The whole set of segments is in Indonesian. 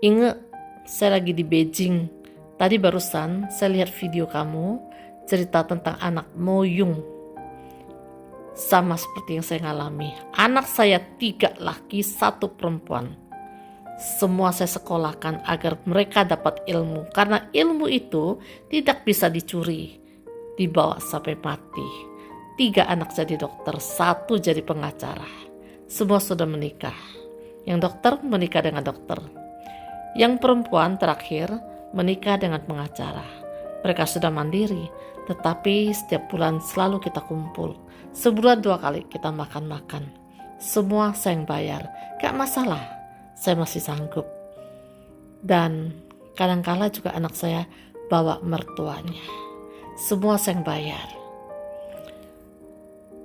Ingat, saya lagi di Beijing. Tadi barusan saya lihat video kamu cerita tentang anak Moyung. Sama seperti yang saya alami. Anak saya 3 laki, 1 perempuan. Semua saya sekolahkan agar mereka dapat ilmu. Karena ilmu itu tidak bisa dicuri, dibawa sampai mati. 3 anak jadi dokter, 1 jadi pengacara. Semua sudah menikah. Yang dokter menikah dengan dokter. Yang perempuan terakhir menikah dengan pengacara. Mereka sudah mandiri, tetapi setiap bulan selalu kita kumpul. Sebulan 2 kali kita makan-makan. Semua saya yang bayar, gak masalah, saya masih sanggup. Dan kadang-kala juga anak saya bawa mertuanya. Semua saya yang bayar.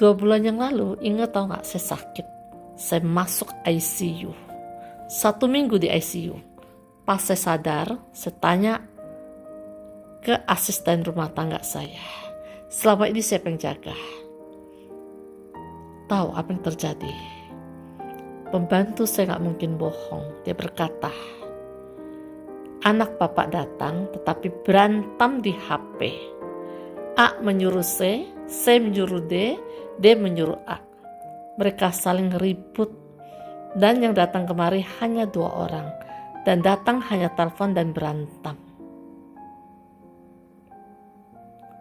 2 bulan yang lalu, ingat tau gak, saya sakit. Saya masuk ICU. 1 minggu di ICU. Pas saya sadar, saya tanya ke asisten rumah tangga saya. Selama ini siapa yang jaga? Tahu apa yang terjadi? Pembantu saya gak mungkin bohong. Dia berkata, anak bapak datang tetapi berantem di HP. A menyuruh C menyuruh D menyuruh A. Mereka saling ribut dan yang datang kemari hanya 2 orang. Dan datang hanya telepon dan berantem.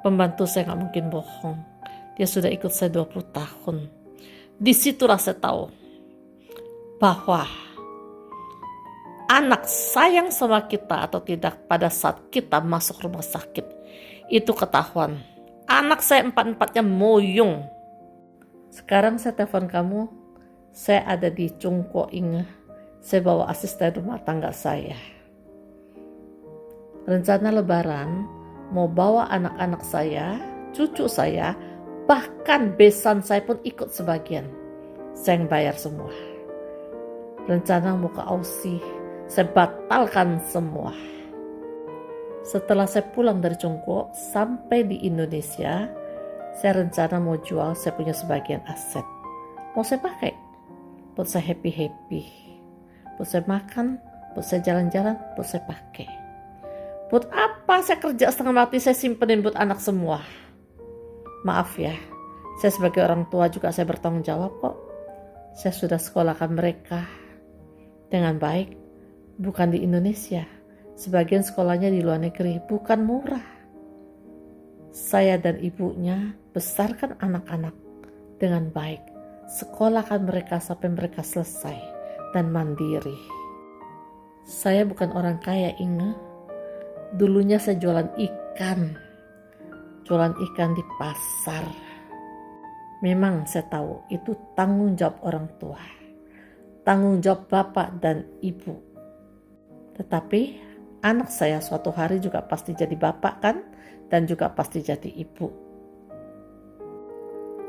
Pembantu saya gak mungkin bohong. Dia sudah ikut saya 20 tahun. Disitulah saya tahu bahwa anak sayang sama kita atau tidak pada saat kita masuk rumah sakit. Itu ketahuan. Anak saya 4-4-nya Moyung. Sekarang saya telepon kamu. Saya ada di Chungko Inge. Saya bawa asisten rumah tangga saya. Rencana lebaran mau bawa anak-anak saya, cucu saya, bahkan besan saya pun ikut sebagian. Saya yang bayar semua. Rencana mau ke Aussie, saya batalkan semua. Setelah saya pulang dari Chungko sampai di Indonesia, saya rencana mau jual saya punya sebagian aset. Mau saya pakai buat saya happy-happy. Buat saya makan, buat saya jalan-jalan, buat saya pakai. Buat apa saya kerja setengah mati, saya simpenin buat anak semua. Maaf ya, saya sebagai orang tua juga saya bertanggung jawab kok. Saya sudah sekolahkan mereka dengan baik, bukan di Indonesia. Sebagian sekolahnya di luar negeri, bukan murah. Saya dan ibunya besarkan anak-anak dengan baik. Sekolahkan mereka sampai mereka selesai dan mandiri. Saya bukan orang kaya, Inge. Dulunya saya jualan ikan di pasar. Memang saya tahu itu tanggung jawab orang tua, tanggung jawab bapak dan ibu. Tetapi anak saya suatu hari juga pasti jadi bapak kan, dan juga pasti jadi ibu.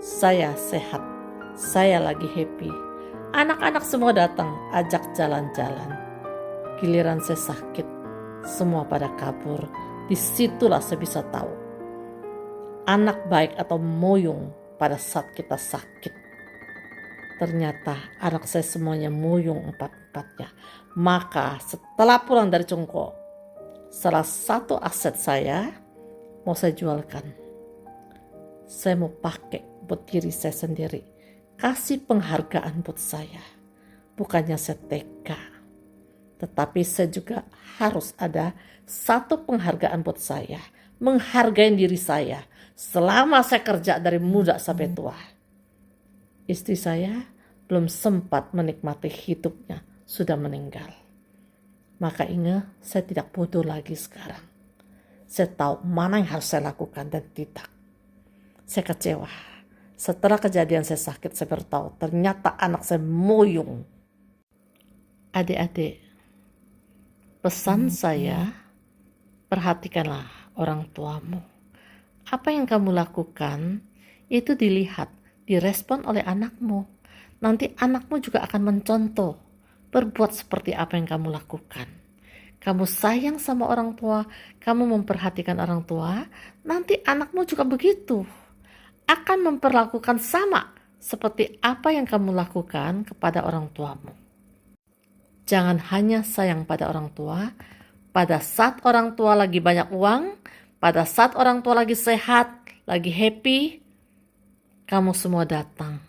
Saya sehat, saya lagi happy. Anak-anak semua datang, ajak jalan-jalan. Giliran saya sakit, semua pada kabur. Disitulah saya bisa tahu anak baik atau Moyung pada saat kita sakit. Ternyata anak saya semuanya Moyung 4-4-nya. Maka setelah pulang dari Chungko, salah satu aset saya mau saya jualkan. Saya mau pakai buat diri saya sendiri. Kasih penghargaan buat saya. Bukannya saya tega. Tetapi saya juga harus ada satu penghargaan buat saya. Menghargai diri saya. Selama saya kerja dari muda sampai tua. Istri saya belum sempat menikmati hidupnya. Sudah meninggal. Maka ingat, saya tidak bodoh lagi sekarang. Saya tahu mana yang harus saya lakukan dan tidak. Saya kecewa. Setelah kejadian saya sakit, saya baru tahu ternyata anak saya Moyung. Adik-adik, pesan saya, perhatikanlah orang tuamu. Apa yang kamu lakukan, itu dilihat, direspon oleh anakmu. Nanti anakmu juga akan mencontoh, berbuat seperti apa yang kamu lakukan. Kamu sayang sama orang tua, kamu memperhatikan orang tua, nanti anakmu juga begitu. Akan memperlakukan sama seperti apa yang kamu lakukan kepada orang tuamu. Jangan hanya sayang pada orang tua, pada saat orang tua lagi banyak uang, pada saat orang tua lagi sehat, lagi happy, kamu semua datang.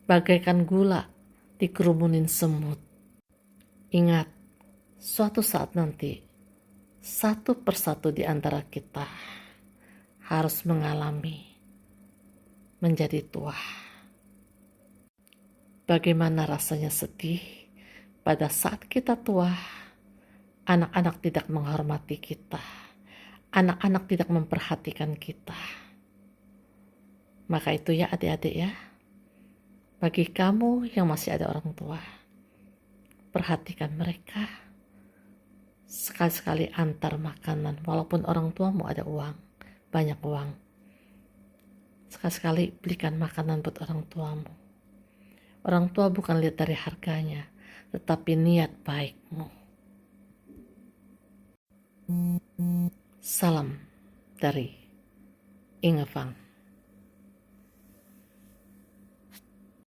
Bagaikan gula dikerumunin semut. Ingat, suatu saat nanti, satu persatu di antara kita harus mengalami menjadi tua. Bagaimana rasanya sedih pada saat kita tua, anak-anak tidak menghormati kita, anak-anak tidak memperhatikan kita. Maka itu ya adik-adik ya, bagi kamu yang masih ada orang tua, perhatikan mereka. Sekali-sekali antar makanan, walaupun orang tuamu ada uang, banyak uang. Sekali-sekali belikan makanan buat orang tuamu. Orang tua bukan lihat dari harganya, tetapi niat baikmu. Salam dari Inge Fang.